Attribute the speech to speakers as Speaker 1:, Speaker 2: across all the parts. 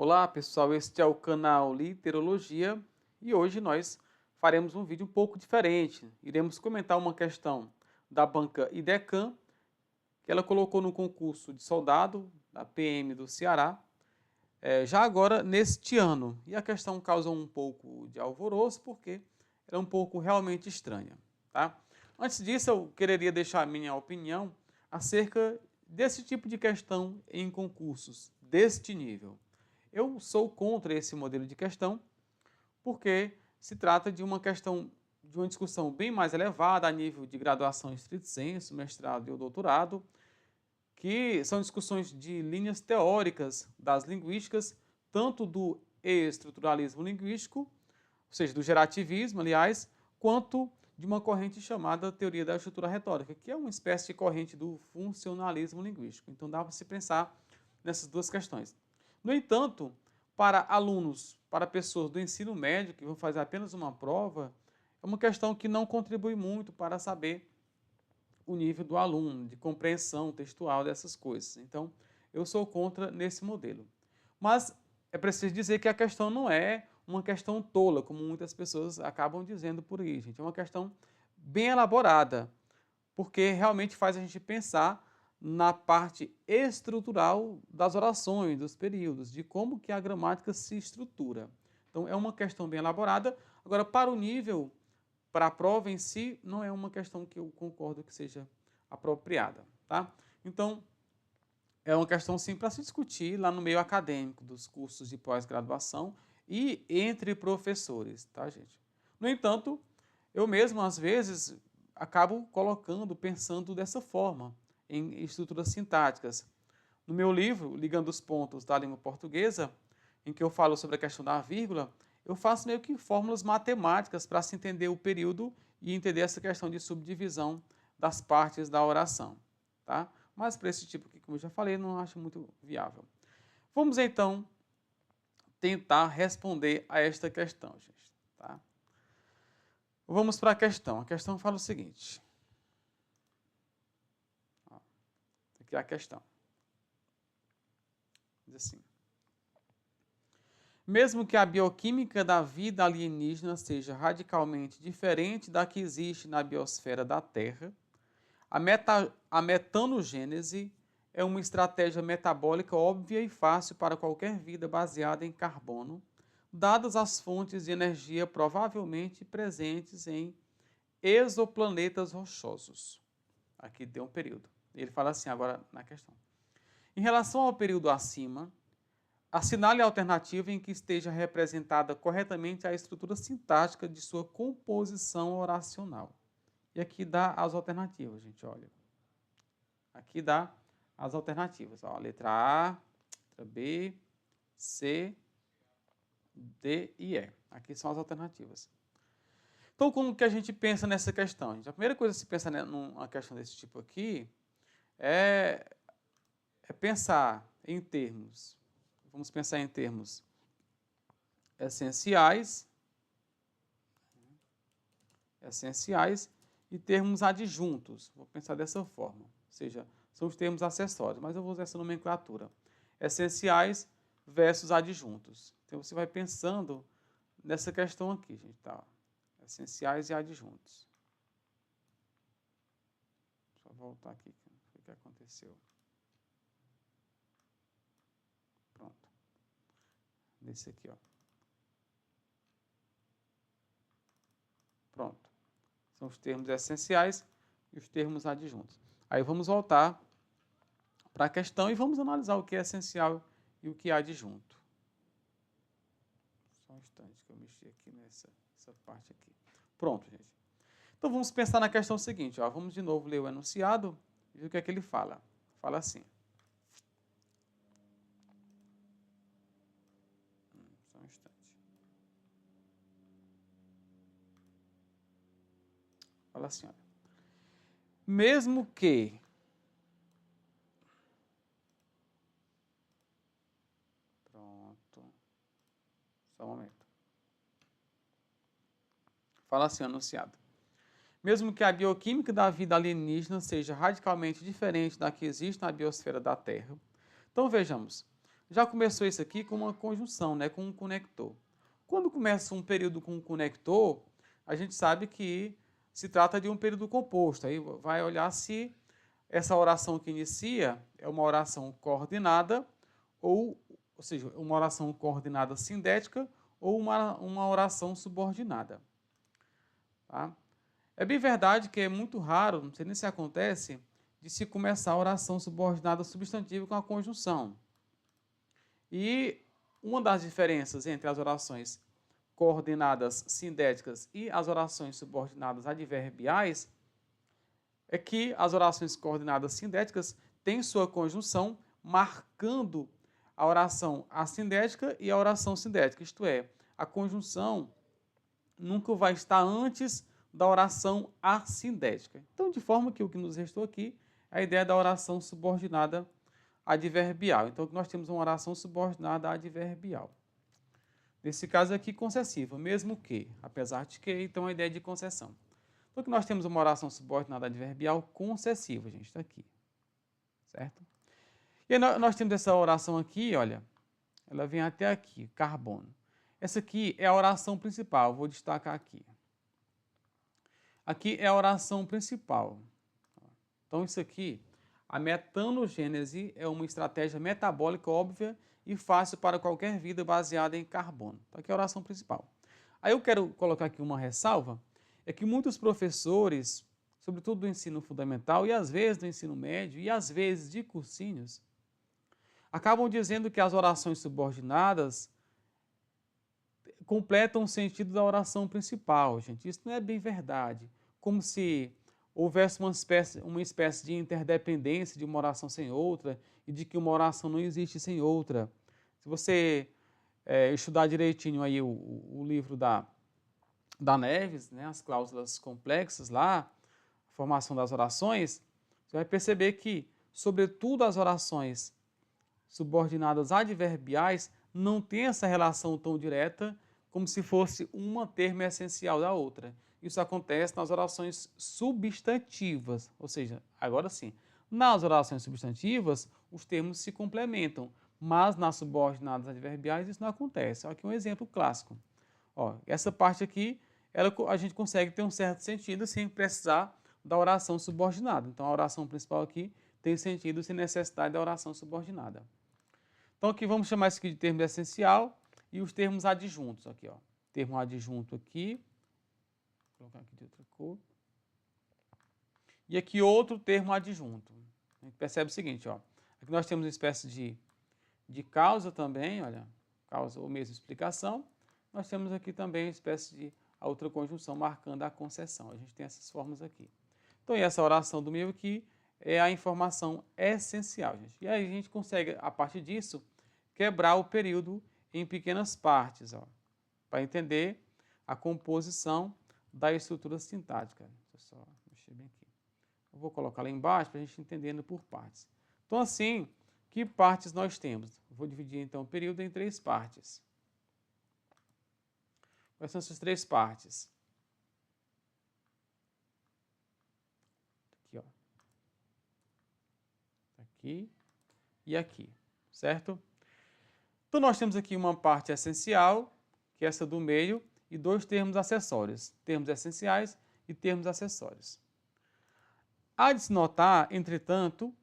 Speaker 1: Olá pessoal, este é o canal Literologia e hoje nós faremos um vídeo um pouco diferente. Iremos comentar uma questão da banca IDECAM, que ela colocou no concurso de soldado da PM do Ceará, já agora neste ano. E a questão causou um pouco de alvoroço porque era um pouco realmente estranha. Tá? Antes disso, eu quereria deixar a minha opinião acerca desse tipo de questão em concursos deste nível. Eu sou contra esse modelo de questão porque se trata de uma questão, de uma discussão bem mais elevada a nível de graduação estrito sensu, mestrado e doutorado, que são discussões de linhas teóricas das linguísticas, tanto do estruturalismo linguístico, ou seja, do gerativismo, aliás, quanto de uma corrente chamada teoria da estrutura retórica, que é uma espécie de corrente do funcionalismo linguístico. Então dá para se pensar nessas duas questões. No entanto, para alunos, para pessoas do ensino médio que vão fazer apenas uma prova, é uma questão que não contribui muito para saber o nível do aluno, de compreensão textual dessas coisas. Então, eu sou contra nesse modelo. Mas é preciso dizer que a questão não é uma questão tola, como muitas pessoas acabam dizendo por aí, gente. É uma questão bem elaborada, porque realmente faz a gente pensar na parte estrutural das orações, dos períodos, de como que a gramática se estrutura. Então, é uma questão bem elaborada. Agora, para o nível, para a prova em si, não é uma questão que eu concordo que seja apropriada, tá? Então, é uma questão sim para se discutir lá no meio acadêmico dos cursos de pós-graduação e entre professores, tá, gente? No entanto, eu mesmo às vezes acabo colocando, pensando dessa forma, em estruturas sintáticas. No meu livro, Ligando os Pontos da Língua Portuguesa, em que eu falo sobre a questão da vírgula, eu faço meio que fórmulas matemáticas para se entender o período e entender essa questão de subdivisão das partes da oração, tá? Mas para esse tipo aqui, como eu já falei, não acho muito viável. Vamos então tentar responder a esta questão, gente, tá? Vamos para a questão. A questão fala o seguinte. Ó, aqui é a questão. Diz assim: mesmo que a bioquímica da vida alienígena seja radicalmente diferente da que existe na biosfera da Terra, a metanogênese é uma estratégia metabólica óbvia e fácil para qualquer vida baseada em carbono, dadas as fontes de energia provavelmente presentes em exoplanetas rochosos. Aqui tem um período. Ele fala assim agora na questão. Em relação ao período acima, assinale a alternativa em que esteja representada corretamente a estrutura sintática de sua composição oracional. E aqui dá as alternativas, gente, olha. Aqui dá as alternativas. Ó, letra A, letra B, C, D e E. Aqui são as alternativas. Então, como que a gente pensa nessa questão? Gente? A primeira coisa que se pensa numa questão desse tipo aqui é pensar em termos. Vamos pensar em termos essenciais e termos adjuntos. Vou pensar dessa forma. Ou seja, são os termos acessórios, mas eu vou usar essa nomenclatura. Essenciais versus adjuntos. Então você vai pensando nessa questão aqui, gente, tá? Essenciais e adjuntos. Deixa eu voltar aqui, o que aconteceu. Pronto. Nesse aqui, ó. Pronto. São os termos essenciais e os termos adjuntos. Aí vamos voltar para a questão e vamos analisar o que é essencial e o que é adjunto. Só um instante que eu mexi aqui nessa parte aqui. Pronto, gente. Então vamos pensar na questão seguinte. Ó. Vamos de novo ler o enunciado e ver o que é que ele fala. Fala assim. Só um instante. Fala assim, olha. Mesmo que só um momento. Fala assim, anunciado. Mesmo que a bioquímica da vida alienígena seja radicalmente diferente da que existe na biosfera da Terra. Então, vejamos. já começou isso aqui com uma conjunção, né, com um conector. Quando começa um período com um conector, a gente sabe que se trata de um período composto. Aí vai olhar se essa oração que inicia é uma oração coordenada, ou seja, uma oração coordenada sindética ou uma oração subordinada. Tá? É bem verdade que é muito raro, não sei nem se acontece, de se começar a oração subordinada substantiva com a conjunção. E uma das diferenças entre as orações coordenadas sindéticas e as orações subordinadas adverbiais é que as orações coordenadas sindéticas têm sua conjunção marcando a oração assindética e a oração sindética, isto é, a conjunção nunca vai estar antes da oração assindética. Então, de forma que o que nos restou aqui é a ideia da oração subordinada adverbial. Então, nós temos uma oração subordinada adverbial. Nesse caso aqui, concessiva, mesmo que, apesar de que, então a ideia de concessão. Então, que nós temos uma oração subordinada adverbial concessiva, gente, está aqui. Certo? E aí nós temos essa oração aqui, olha, ela vem até aqui, carbono. Essa aqui é a oração principal, vou destacar aqui. Aqui é a oração principal. Então, isso aqui, a metanogênese é uma estratégia metabólica óbvia e fácil para qualquer vida baseada em carbono. Então, aqui é a oração principal. Aí eu quero colocar aqui uma ressalva, é que muitos professores, sobretudo do ensino fundamental e às vezes do ensino médio e às vezes de cursinhos, acabam dizendo que as orações subordinadas completam o sentido da oração principal, gente. Isso não é bem verdade. Como se houvesse uma espécie de interdependência de uma oração sem outra e de que uma oração não existe sem outra. Se você estudar direitinho aí o livro da Neves, né, as cláusulas complexas lá, a formação das orações, você vai perceber que, sobretudo as orações subordinadas adverbiais, não tem essa relação tão direta como se fosse uma termo essencial da outra. Isso acontece nas orações substantivas, ou seja, agora sim, nas orações substantivas, os termos se complementam, mas nas subordinadas adverbiais isso não acontece. Aqui um exemplo clássico. Ó, essa parte aqui, a gente consegue ter um certo sentido sem precisar da oração subordinada. Então, a oração principal aqui tem sentido sem necessidade da oração subordinada. Então, aqui vamos chamar isso aqui de termo essencial e os termos adjuntos aqui, ó. Termo adjunto aqui, vou colocar aqui de outra cor. E aqui outro termo adjunto. A gente percebe o seguinte, ó. Aqui nós temos uma espécie de causa também, olha, causa ou mesmo explicação. Nós temos aqui também uma espécie de a outra conjunção marcando a concessão. A gente tem essas formas aqui. Então, e essa oração do meio aqui é a informação essencial, gente. E aí a gente consegue, a partir disso, quebrar o período em pequenas partes, ó, para entender a composição da estrutura sintática. Deixa eu só mexer bem aqui. Eu vou colocar lá embaixo para a gente entendendo por partes. Então, assim, que partes nós temos? Eu vou dividir, então, o período em 3 partes. Quais são essas 3 partes? Aqui, ó. Aqui e aqui, certo? Então, nós temos aqui uma parte essencial, que é essa do meio, e 2 termos acessórios, termos essenciais e termos acessórios. Há de se notar, entretanto,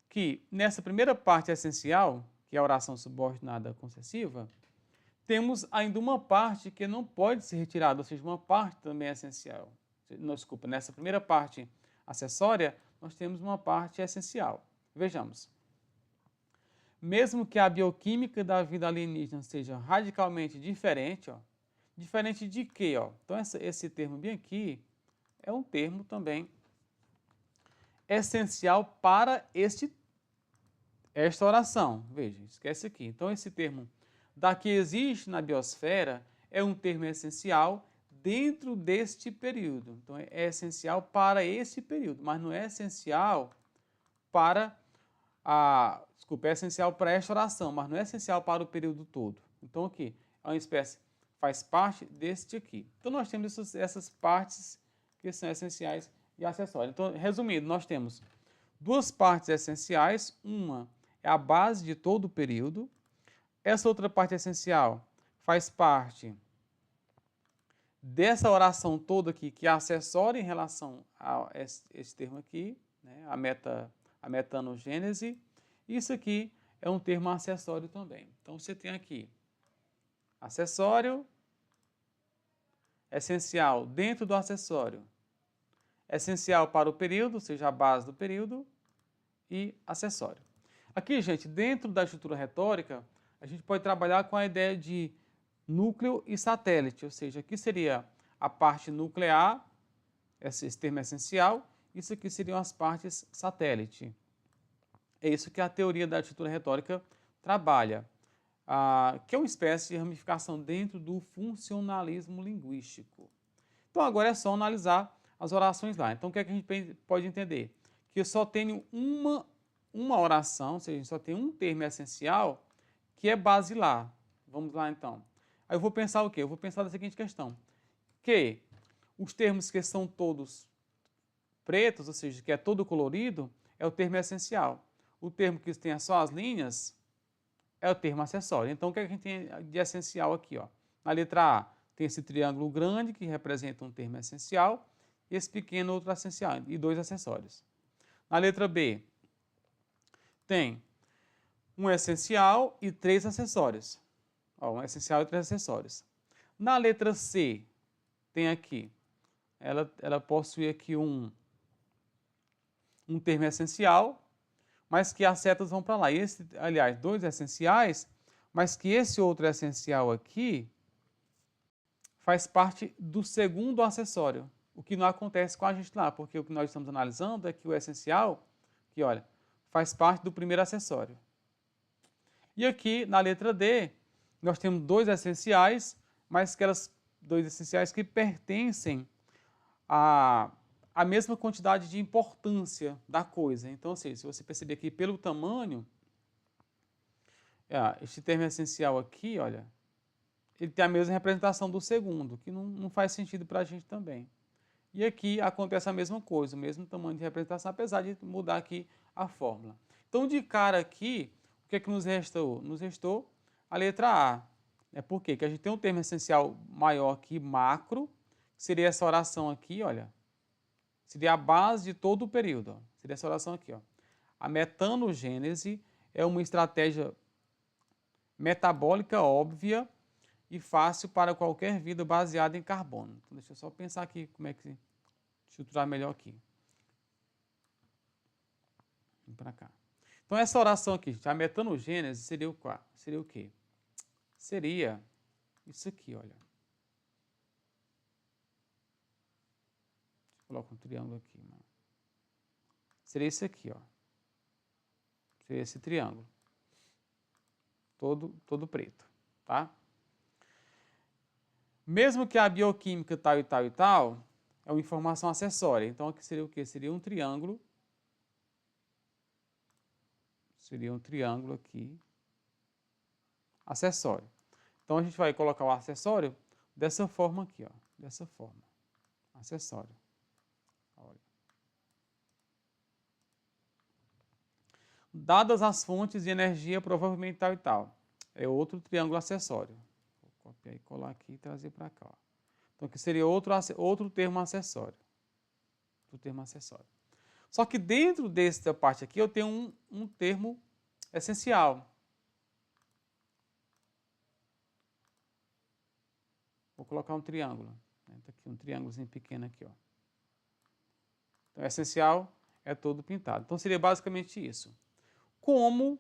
Speaker 1: que nessa primeira parte essencial, que é a oração subordinada concessiva, temos ainda uma parte que não pode ser retirada, ou seja, uma parte também essencial. Não, desculpa, nessa primeira parte acessória, nós temos uma parte essencial. Vejamos. Mesmo que a bioquímica da vida alienígena seja radicalmente diferente, ó, diferente de quê? Ó? Então, esse termo bem aqui é um termo também essencial para esta oração. Veja, esquece aqui. Então, esse termo da que existe na biosfera é um termo essencial dentro deste período. Então, é essencial para esse período, mas não é essencial para é essencial para esta oração, mas não é essencial para o período todo. Então, aqui, é uma espécie, faz parte deste aqui. Então, nós temos essas partes que são essenciais e acessórias. Então, resumindo, nós temos 2 partes essenciais, uma é a base de todo o período essa outra parte essencial faz parte dessa oração toda aqui, que é acessória em relação a esse termo aqui, né, a metanogênese. Isso aqui é um termo acessório também. Então, você tem aqui acessório, essencial dentro do acessório, essencial para o período, ou seja, a base do período, e acessório. Aqui, gente, dentro da estrutura retórica, a gente pode trabalhar com a ideia de núcleo e satélite, ou seja, aqui seria a parte nuclear, esse termo é essencial, isso aqui seriam as partes satélite. É isso que a teoria da estrutura retórica trabalha, que é uma espécie de ramificação dentro do funcionalismo linguístico. Então agora é só analisar as orações lá. Então o que é que a gente pode entender? Que eu só tenho uma oração, ou seja, só tem um termo essencial que é basilar. Vamos lá então. Aí eu vou pensar o quê? Eu vou pensar da seguinte questão. Que os termos que são todos pretos, ou seja, que é todo colorido, é o termo essencial. O termo que tem só as linhas é o termo acessório. Então, o que a gente tem de essencial aqui? Ó? Na letra A, tem esse triângulo grande, que representa um termo essencial, e esse pequeno outro essencial, e dois acessórios. Na letra B, tem um essencial e três acessórios. Ó, um essencial e três acessórios. Na letra C, tem aqui, ela possui aqui um termo essencial, mas que as setas vão para lá. E esse, aliás, dois essenciais, mas que esse outro essencial aqui faz parte do segundo acessório, o que não acontece com a gente lá, porque o que nós estamos analisando é que o essencial, que olha, faz parte do primeiro acessório. E aqui, na letra D, nós temos dois essenciais, mas aquelas dois essenciais que pertencem à mesma quantidade de importância da coisa. Então, assim, se você perceber aqui pelo tamanho, este termo essencial aqui, olha, ele tem a mesma representação do segundo, que não faz sentido para a gente também. E aqui acontece a mesma coisa, o mesmo tamanho de representação, apesar de mudar aqui a fórmula. Então, de cara aqui, o que é que nos restou? Nos restou a letra A. Por quê? Porque a gente tem um termo essencial maior aqui, macro, que seria essa oração aqui, olha. Seria a base de todo o período. Ó. Seria essa oração aqui. Ó. A metanogênese é uma estratégia metabólica óbvia e fácil para qualquer vida baseada em carbono. Então, deixa eu só pensar aqui como é que estruturar melhor aqui. Vamos para cá. Então, essa oração aqui, gente, a metanogênese seria o quê? Seria isso aqui, olha. Coloca um triângulo aqui. Mano. Seria esse aqui, ó. Seria esse triângulo. Todo preto, tá? Mesmo que a bioquímica tal e tal e tal, é uma informação acessória. Então, aqui seria o quê? Seria um triângulo. Seria um triângulo aqui. Acessório. Então, a gente vai colocar o acessório dessa forma aqui, ó. Dessa forma. Acessório. Olha. Dadas as fontes de energia, provavelmente tal e tal. É outro triângulo acessório. Vou copiar e colar aqui e trazer para cá. Ó. Então, aqui seria outro termo acessório. Outro termo acessório. Só que dentro dessa parte aqui, eu tenho um termo essencial. Vou colocar um triângulo. Tá aqui, um triângulozinho pequeno aqui. Ó. Então, essencial é todo pintado. Então, seria basicamente isso. Como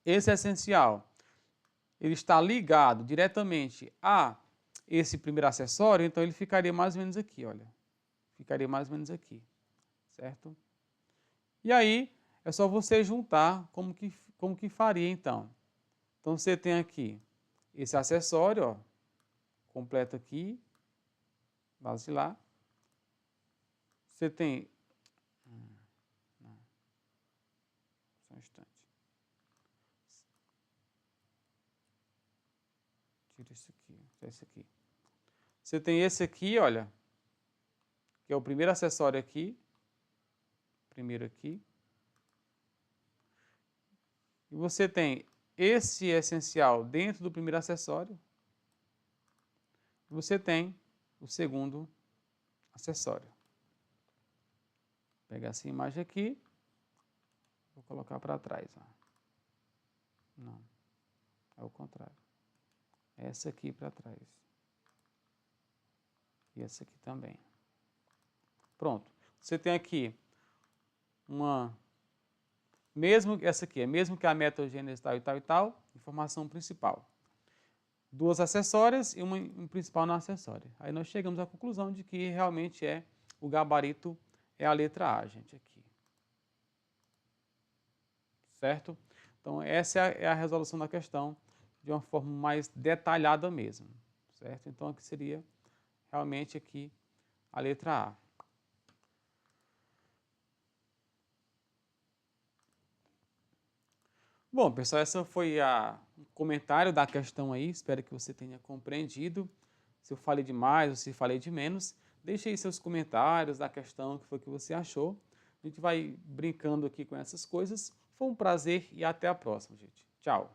Speaker 1: esse essencial ele está ligado diretamente a esse primeiro acessório, então ele ficaria mais ou menos aqui, olha. Ficaria mais ou menos aqui, certo? E aí, é só você juntar como que faria, então. Então, você tem aqui esse acessório, ó, completo aqui, basilar. Você tem... Só um instante. Tira isso aqui, esse aqui. Você tem esse aqui, olha, que é o primeiro acessório aqui. Primeiro aqui. E você tem esse essencial dentro do primeiro acessório, você tem o segundo acessório. Vou pegar essa imagem aqui, vou colocar para trás. Ó. Não, é o contrário. Essa aqui para trás. E essa aqui também. Pronto. Você tem aqui mesmo que a metagênese tal e tal e tal, informação principal. Duas acessórias e uma principal não acessória. Aí nós chegamos à conclusão de que realmente o gabarito é a letra A, gente, aqui. Certo? Então, essa é a resolução da questão de uma forma mais detalhada mesmo. Certo? Então, aqui seria realmente aqui a letra A. Bom, pessoal, esse foi o comentário da questão aí. Espero que você tenha compreendido. Se eu falei demais ou se falei de menos, deixe aí seus comentários da questão, o que foi que você achou. A gente vai brincando aqui com essas coisas. Foi um prazer e até a próxima, gente. Tchau.